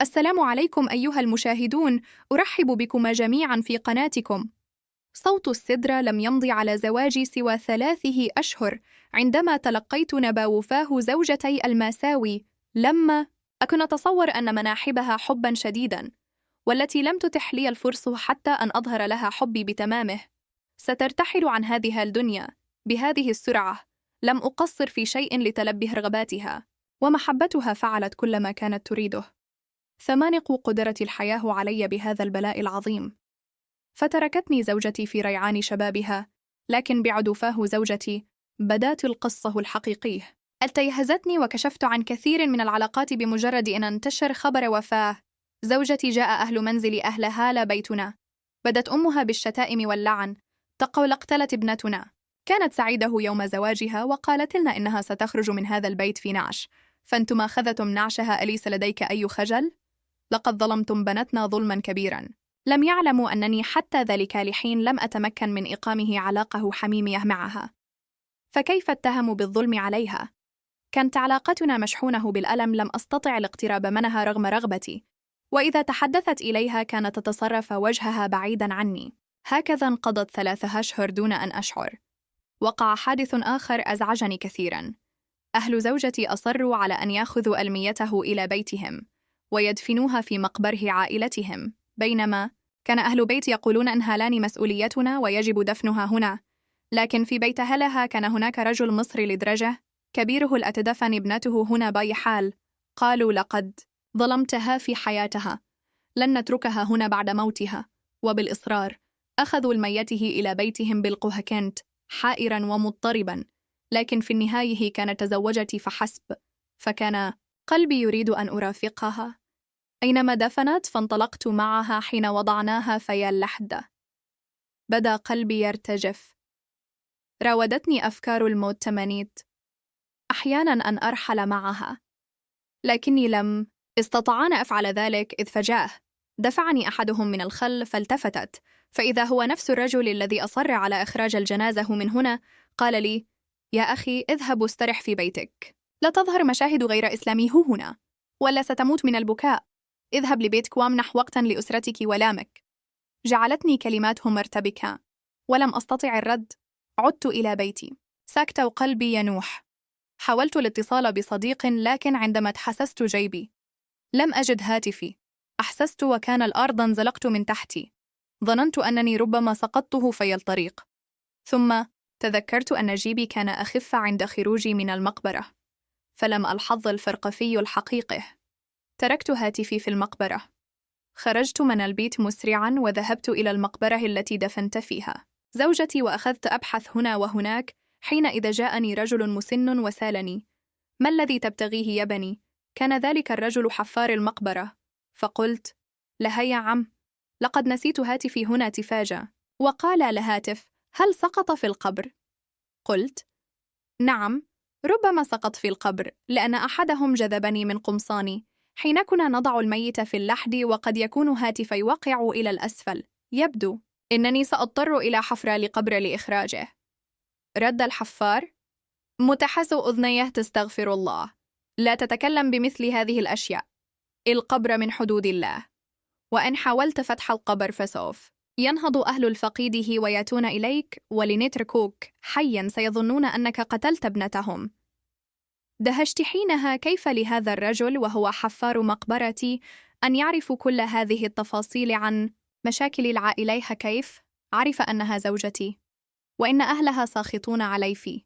السلام عليكم أيها المشاهدون، أرحب بكم جميعاً في قناتكم. صوت السدرة لم يمضي على زواجي سوى 3 أشهر عندما تلقيت نبأ وفاة زوجتي الماساوي. لما أكن أتصور أن مناحبها حباً شديداً، والتي لم تتح لي الفرصة حتى أن أظهر لها حبي بتمامه. سترتحل عن هذه الدنيا بهذه السرعة. لم أقصر في شيء لتلبي رغباتها، ومحبتها فعلت كل ما كانت تريده. ثمانق قدرت الحياة علي بهذا البلاء العظيم، فتركتني زوجتي في ريعان شبابها. لكن بعد وفاة زوجتي بدات القصة الحقيقية. التيهزتني وكشفت عن كثير من العلاقات بمجرد أن انتشر خبر وفاة زوجتي. جاء أهل منزل أهل هالة بيتنا، بدت أمها بالشتائم واللعن، تقول اقتلت ابنتنا. كانت سعيدة يوم زواجها وقالت لنا إنها ستخرج من هذا البيت في نعش، فأنتم أخذتم نعشها، أليس لديك أي خجل؟ لقد ظلمتم بنتنا ظلماً كبيراً. لم يعلموا أنني حتى ذلك الحين لم أتمكن من إقامه علاقة حميمية معها، فكيف اتهموا بالظلم عليها؟ كانت علاقتنا مشحونة بالألم، لم أستطع الاقتراب منها رغم رغبتي، وإذا تحدثت إليها كانت تتصرف وجهها بعيداً عني. هكذا انقضت 3 أشهر دون أن أشعر. وقع حادث آخر أزعجني كثيراً. أهل زوجتي أصروا على أن يأخذوا ألميته إلى بيتهم ويدفنوها في مقبره عائلتهم، بينما كان أهل بيت يقولون أن هالان مسؤوليتنا ويجب دفنها هنا. لكن في بيت هلها كان هناك رجل مصري لدرجة كبيره لأتدفن ابنته هنا باي حال. قالوا لقد ظلمتها في حياتها، لن نتركها هنا بعد موتها. وبالإصرار أخذوا الميته إلى بيتهم بالقهكنت، حائراً ومضطرباً. لكن في النهاية كانت زوجتي فحسب، فكان قلبي يريد أن أرافقها أينما دفنت، فانطلقت معها حين وضعناها في اللحد. بدأ قلبي يرتجف. راودتني أفكار الموت تمانيت أحياناً أن أرحل معها، لكني لم استطع أن أفعل ذلك، إذ فجأة دفعني أحدهم من الخلف، فالتفتت فإذا هو نفس الرجل الذي أصر على إخراج الجنازة من هنا. قال لي: يا أخي، اذهب واسترح في بيتك، لا تظهر مشاهد غير إسلامي هنا، ولا ستموت من البكاء. اذهب لبيتك وامنح وقتاً لأسرتك ولامك. جعلتني كلماته مرتبكة، ولم أستطع الرد. عدت إلى بيتي ساكتة وقلبي ينوح. حاولت الاتصال بصديق، لكن عندما تحسست جيبي لم أجد هاتفي. أحسست وكان الأرض انزلقت من تحتي. ظننت أنني ربما سقطته في الطريق، ثم تذكرت أن جيبي كان أخف عند خروجي من المقبرة، فلم ألحظ الفرق الحقيقي. تركت هاتفي في المقبرة. خرجت من البيت مسرعاً وذهبت إلى المقبرة التي دفنت فيها زوجتي، وأخذت أبحث هنا وهناك. حينئذ جاءني رجل مسن وسالني: ما الذي تبتغيه يا بني؟ كان ذلك الرجل حفار المقبرة. فقلت له: يا عم، لقد نسيت هاتفي هنا تفاجأ. وقال الهاتف: هل سقط في القبر؟ قلت: نعم، ربما سقط في القبر، لأن أحدهم جذبني من قمصاني حين كنا نضع الميت في اللحد، وقد يكون هاتفي وقع إلى الأسفل. يبدو إنني سأضطر إلى حفر لقبر لإخراجه. رد الحفار متحس أذنيه: تستغفر الله، لا تتكلم بمثل هذه الأشياء، القبر من حدود الله، وإن حاولت فتح القبر فسوف ينهض أهل الفقيده ويأتون إليك، ولنتركوك حياً سيظنون أنك قتلت ابنتهم. دهشت حينها كيف لهذا الرجل وهو حفار مقبرتي أن يعرف كل هذه التفاصيل عن مشاكل العائلة. كيف عرف أنها زوجتي وإن أهلها ساخطون علي؟ في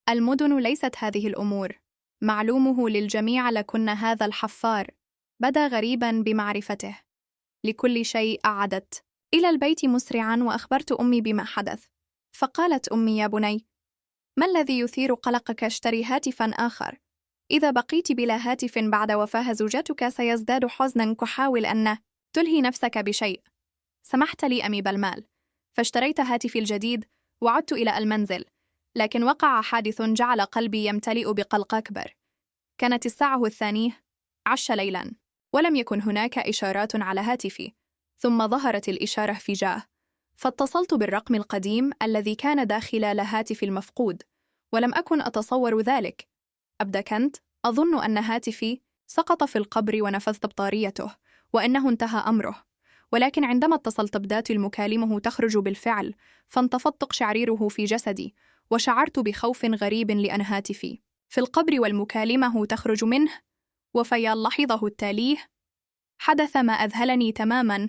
المدن ليست هذه الأمور معلومه للجميع، لكن هذا الحفار بدا غريباً بمعرفته لكل شيء. أعدت إلى البيت مسرعاً وأخبرت أمي بما حدث. فقالت أمي: يا بني، ما الذي يثير قلقك؟ اشتري هاتفاً آخر. إذا بقيت بلا هاتف بعد وفاة زوجتك سيزداد حزناً. كحاول أن تلهي نفسك بشيء. سمحت لي أمي بالمال، فاشتريت هاتفي الجديد وعدت إلى المنزل. لكن وقع حادث جعل قلبي يمتلئ بقلق أكبر. كانت الساعة 12 ليلاً، ولم يكن هناك إشارات على هاتفي. ثم ظهرت الإشارة فجأة، فاتصلت بالرقم القديم الذي كان داخل الهاتف المفقود، ولم أكن أتصور ذلك. أبدا كنت أظن أن هاتفي سقط في القبر ونفذت بطاريته، وإنه انتهى أمره. ولكن عندما اتصلت بذات المكالمه تخرج بالفعل، فانتفضت قشعريره في جسدي، وشعرت بخوف غريب لأن هاتفي في القبر والمكالمه تخرج منه. وفي اللحظة التالية حدث ما أذهلني تماماً.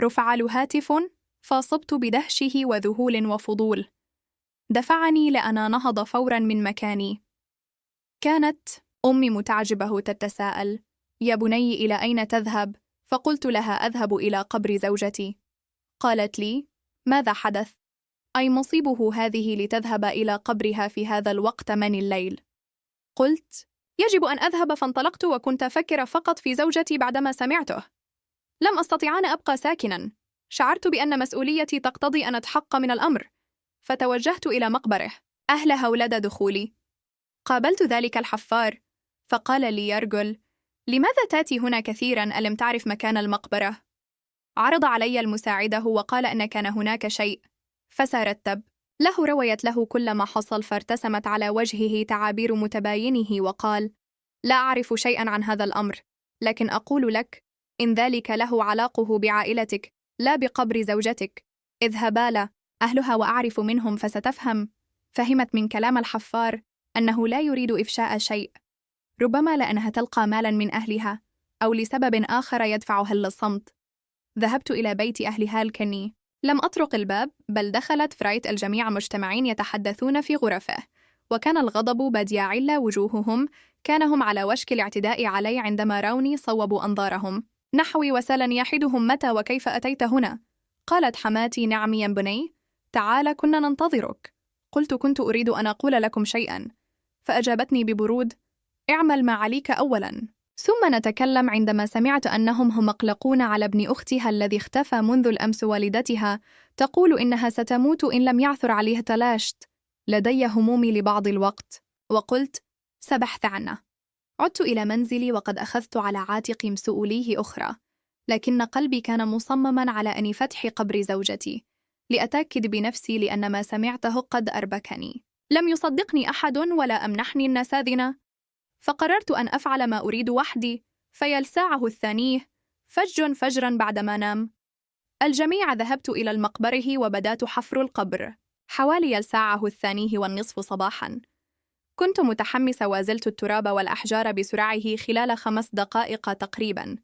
رفع الهاتف، فصبت بدهشه وذهول وفضول. دفعني لأن نهض فوراً من مكاني. كانت أمي متعجبة تتساءل: يا بني، إلى أين تذهب؟ فقلت لها: أذهب إلى قبر زوجتي. قالت لي: ماذا حدث؟ أي مصيبه هذه لتذهب إلى قبرها في هذا الوقت من الليل؟ قلت: يجب أن أذهب. فانطلقت وكنت أفكر فقط في زوجتي بعدما سمعته. لم أستطيع أن أبقى ساكناً. شعرت بأن مسؤوليتي تقتضي أن أتحقق من الأمر، فتوجهت إلى مقبره. أهلها ولد دخولي. قابلت ذلك الحفار، فقال لي: يرجل، لماذا تأتي هنا كثيراً؟ ألم تعرف مكان المقبرة؟ عرض علي المساعدة وقال أن كان هناك شيء، فسرتب له. رويت له كل ما حصل، فارتسمت على وجهه تعابير متباينه وقال: لا أعرف شيئاً عن هذا الأمر، لكن أقول لك إن ذلك له علاقه بعائلتك لا بقبر زوجتك. اذهبا له أهلها وأعرف منهم فستفهم. فهمت من كلام الحفار أنه لا يريد إفشاء شيء، ربما لأنها تلقى مالاً من أهلها، أو لسبب آخر يدفعها للصمت. ذهبت إلى بيت أهل هالكني. لم أطرق الباب، بل دخلت فرأيت الجميع مجتمعين يتحدثون في غرفه، وكان الغضب باد يعل وجوههم. كان هم على وشك الاعتداء علي عندما روني صوبوا أنظارهم نحوي وسألني يحدهم: متى وكيف أتيت هنا؟ قالت حماتي: نعم يا بني، تعال، كنا ننتظرك. قلت: كنت أريد أن أقول لكم شيئا. فأجابتني ببرود: اعمل ما عليك أولا، ثم نتكلم. عندما سمعت أنهم مقلقون على ابن أختها الذي اختفى منذ الأمس، والدتها تقول إنها ستموت إن لم يعثر عليها، تلاشت لدي همومي لبعض الوقت، وقلت: سبحت عنه. عدت إلى منزلي وقد أخذت على عاتقي مسؤوليه أخرى، لكن قلبي كان مصمماً على أن فتح قبر زوجتي لأتأكد بنفسي، لأن ما سمعته قد أربكني. لم يصدقني أحد ولا أمنحني النساذنة، فقررت أن أفعل ما أريد وحدي. في الساعة الثانية فجراً بعدما نام الجميع، ذهبت إلى المقبره وبدأت حفر القبر حوالي الساعة الثانية والنصف صباحاً. كنت متحمسة وزلت التراب والأحجار بسرعه خلال 5 دقائق تقريباً،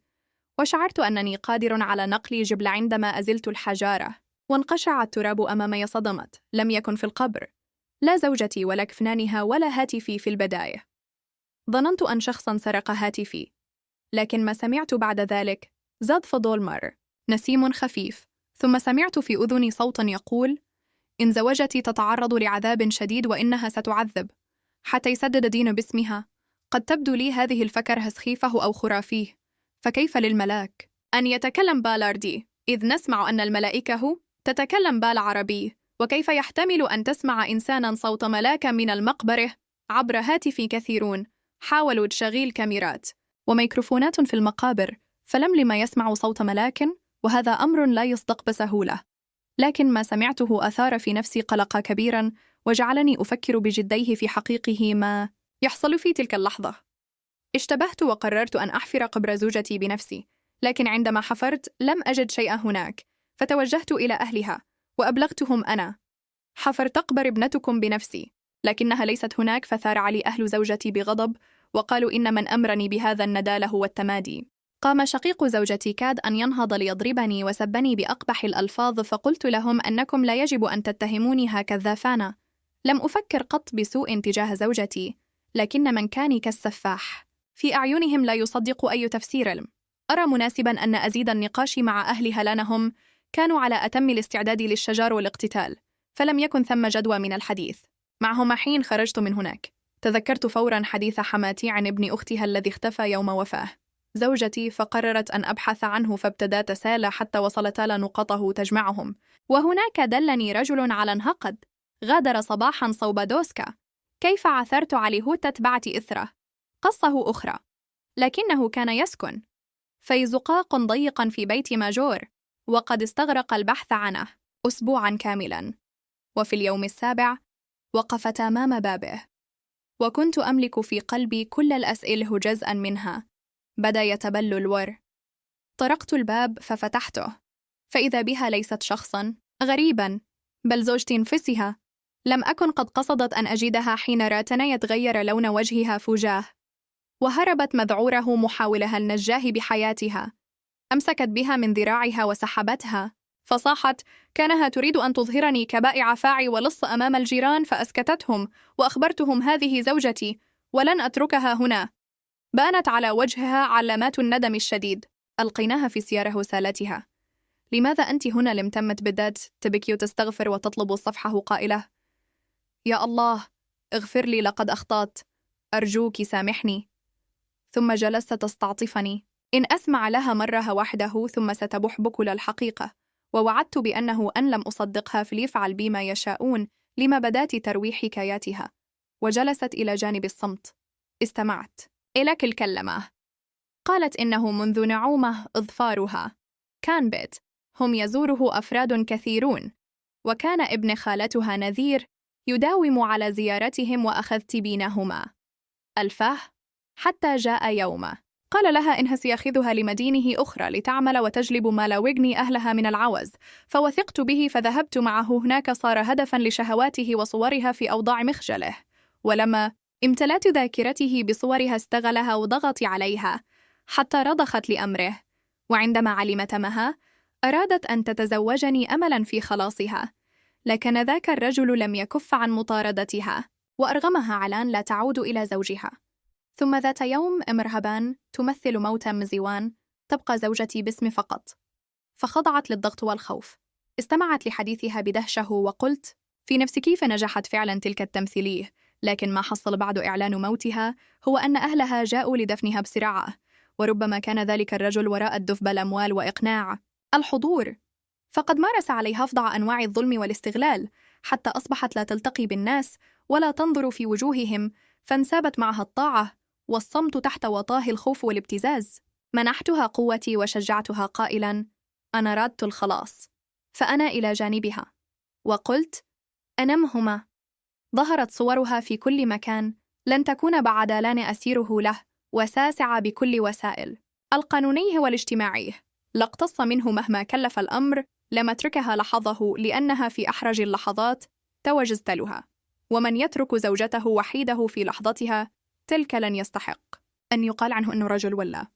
وشعرت أنني قادر على نقل جبل عندما أزلت الحجارة، وانقشع التراب أمامي. صدمت. لم يكن في القبر لا زوجتي ولا كفنانها ولا هاتفي في البداية. ظننت أن شخصاً سرق هاتفي، لكن ما سمعت بعد ذلك زاد فضول مر. نسيم خفيف، ثم سمعت في أذني صوتاً يقول: إن زوجتي تتعرض لعذاب شديد، وإنها ستعذب حتى يسدد دين باسمها. قد تبدو لي هذه الفكرة سخيفة أو خرافية، فكيف للملاك أن يتكلم بالاردي إذ نسمع أن الملائكة تتكلم بالعربي؟ وكيف يحتمل أن تسمع إنساناً صوت ملاك من المقبرة عبر هاتف؟ كثيرون حاولوا تشغيل كاميرات وميكروفونات في المقابر، فلم يسمعوا صوت ملاك، وهذا أمر لا يصدق بسهولة. لكن ما سمعته أثار في نفسي قلقا كبيراً، وجعلني أفكر بجديه في حقيقه ما يحصل في تلك اللحظة. اشتبهت وقررت أن أحفر قبر زوجتي بنفسي، لكن عندما حفرت لم أجد شيئا هناك، فتوجهت إلى أهلها وأبلغتهم: أنا حفرت قبر ابنتكم بنفسي، لكنها ليست هناك. فثار علي أهل زوجتي بغضب، وقالوا إن من أمرني بهذا الندالة هو التمادي. قام شقيق زوجتي كاد أن ينهض ليضربني وسبني بأقبح الألفاظ، فقلت لهم أنكم لا يجب أن تتهموني هكذا، فأنا لم أفكر قط بسوء تجاه زوجتي، لكن من كان كالسفاح في أعينهم لا يصدق أي تفسير. أرى مناسباً أن أزيد النقاش مع أهلها، لأنهم كانوا على أتم الاستعداد للشجار والاقتتال، فلم يكن ثم جدوى من الحديث معهما. حين خرجت من هناك تذكرت فوراً حديث حماتي عن ابن أختها الذي اختفى يوم وفاة زوجتي، فقررت أن أبحث عنه، فابتدأ تسالى حتى وصلتا لنقطه تجمعهم. وهناك دلني رجل على انهقد غادر صباحاً صوب دوسكا. كيف عثرت عليه تتبعت إثره. قصه أخرى، لكنه كان يسكن في زقاق ضيق في بيت ماجور، وقد استغرق البحث عنه أسبوعاً كاملاً. وفي اليوم السابع وقفت أمام بابه، وكنت أملك في قلبي كل الأسئلة جزءاً منها. بدأ يتبل الور. طرقت الباب ففتحته، فإذا بها ليست شخصاً غريباً، بل زوجتي نفسها. لم أكن قد قصدت أن أجدها حين رأتنا يتغير لون وجهها فجاه، وهربت مذعوره محاولها النجاه بحياتها. أمسكت بها من ذراعها وسحبتها، فصاحت كأنها تريد أن تظهرني كبائع فاعي ولص أمام الجيران، فأسكتتهم وأخبرتهم هذه زوجتي ولن أتركها هنا. بانت على وجهها علامات الندم الشديد. ألقيناها في سيارة سالتها. لماذا أنت هنا؟ لم تمت بالذات تبكي وتستغفر وتطلب صفحه قائلة: يا الله اغفر لي، لقد أخطأت، أرجوك سامحني. ثم جلست تستعطفني. إن أسمع لها مرة واحدة ثم ستبح بكل الحقيقة. ووعدت بأنه أن لم أصدقها فليفعل بي ما يشاءون لما بدات تروي حكاياتها. وجلست إلى جانب الصمت. استمعت إلى كل كلمة. قالت إنه منذ نعومة إظفارها كان بيت هم يزوره أفراد كثيرون، وكان ابن خالتها نذير يداوم على زيارتهم، وأخذت بينهما الفه حتى جاء يومه قال لها إنها سيأخذها لمدينه أخرى لتعمل وتجلب ما لا يغني أهلها من العوز، فوثقت به فذهبت معه هناك. صار هدفاً لشهواته وصورها في أوضاع مخجله، ولما امتلأت ذاكرته بصورها استغلها وضغط عليها حتى رضخت لأمره. وعندما علمت مها أرادت أن تتزوجني أملاً في خلاصها، لكن ذاك الرجل لم يكف عن مطاردتها وأرغمها على أن لا تعود إلى زوجها. ثم ذات يوم مرهبان تمثل موت مزيوان تبقى زوجتي باسم فقط، فخضعت للضغط والخوف. استمعت لحديثها بدهشة وقلت في نفسي كيف نجحت فعلا تلك التمثيلية، لكن ما حصل بعد إعلان موتها هو أن أهلها جاءوا لدفنها بسرعة، وربما كان ذلك الرجل وراء الدفء بالأموال وإقناع الحضور، فقد مارس عليها أفظع أنواع الظلم والاستغلال حتى أصبحت لا تلتقي بالناس ولا تنظر في وجوههم، فانسابت معها الطاعة والصمت تحت وطاه الخوف والابتزاز. منحتها قوتي وشجعتها قائلاً: أنا رادت الخلاص. فأنا إلى جانبها وقلت: أنمهما. ظهرت صورها في كل مكان، لن تكون بعد لان أسيره له، وساسع بكل وسائل القانوني والاجتماعي. لا اقتص منه مهما كلف الأمر، لم أتركها لحظه لأنها في أحرج اللحظات توجزت لها. ومن يترك زوجته وحيده في لحظتها تلك لن يستحق أن يقال عنه أنه رجل ولا